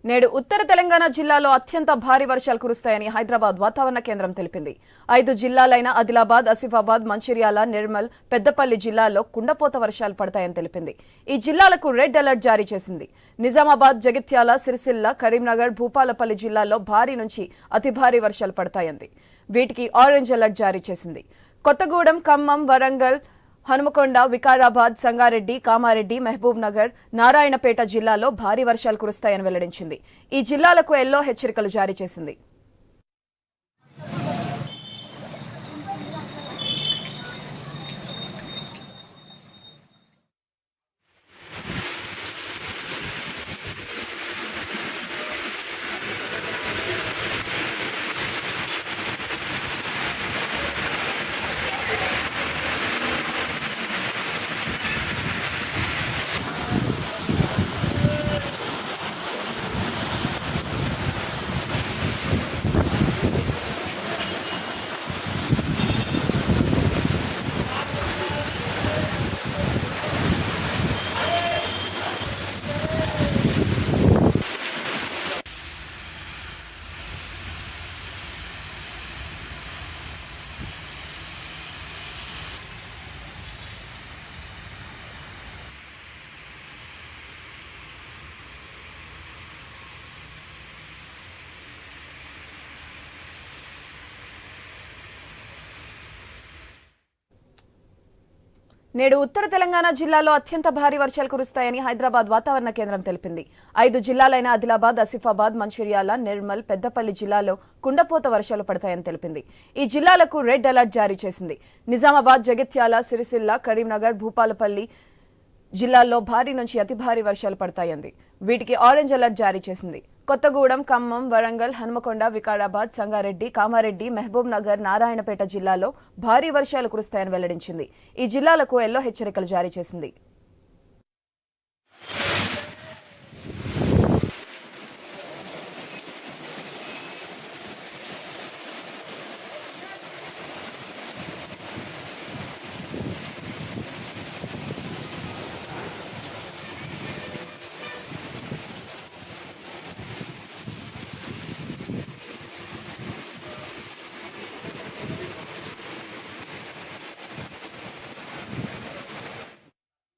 నేడు ఉత్తర తెలంగాణ జిల్లాలో అత్యంత భారీ వర్షాలు కురుస్తాయని హైదరాబాద్ వాతావరణ కేంద్రం తెలిపింది. 5 జిల్లాలైన ఆదిలాబాద్, ఆసిఫాబాద్, మంచిర్యాల, నిర్మల్, పెద్దపల్లి జిల్లాల్లో కుండపోత వర్షాలు పడతాయని తెలిపింది. ఈ జిల్లాలకు రెడ్ అలర్ట్ జారీ చేసింది. నిజామాబాద్, జగిత్యాల, సిరిసిల్ల, కరీంనగర్, భూపాలపల్లి జిల్లాల్లో భారీ నుంచి అతి భారీ వర్షాలు పడతాయంది. వీటికి ఆరెంజ్ అలర్ట్ జారీ చేసింది. కొత్తగూడెం, ఖమ్మం, వరంగల్, హనుమకొండ, వికారాబాద్, సంగారెడ్డి, కామారెడ్డి, మహబూబ్ నగర్, నారాయణపేట జిల్లాలో భారీ వర్షాలు కురుస్తాయని వెల్లడించింది. ఈ జిల్లాలకు ఎల్లో హెచ్చరికలు జారీ చేసింది. నేడు ఉత్తర తెలంగాణ జిల్లాలో అత్యంత భారీ వర్షాలు కురుస్తాయని హైదరాబాద్ వాతావరణ కేంద్రం తెలిపింది. 5 జిల్లాలైన ఆదిలాబాద్, ఆసిఫాబాద్, మంచిర్యాల, నిర్మల్, పెద్దపల్లి జిల్లాలో కుండపోత వర్షాలు పడతాయని తెలిపింది. ఈ జిల్లాలకు రెడ్ అలర్ట్ జారీ చేసింది. నిజామాబాద్, జగిత్యాల, సిరిసిల్ల, కరీంనగర్, భూపాలపల్లి జిల్లాల్లో భారీ నుంచి అతి భారీ వర్షాలు పడతాయంది. వీటికి ఆరెంజ్ అలర్ట్ జారీ చేసింది. కొత్తగూడెం, ఖమ్మం, వరంగల్, హనుమకొండ, వికారాబాద్, సంగారెడ్డి, కామారెడ్డి, మహబూబ్ నగర్, నారాయణపేట జిల్లాలో భారీ వర్షాలు కురుస్తాయని వెల్లడించింది. ఈ జిల్లాలకు ఎల్లో హెచ్చరికలు జారీ చేసింది.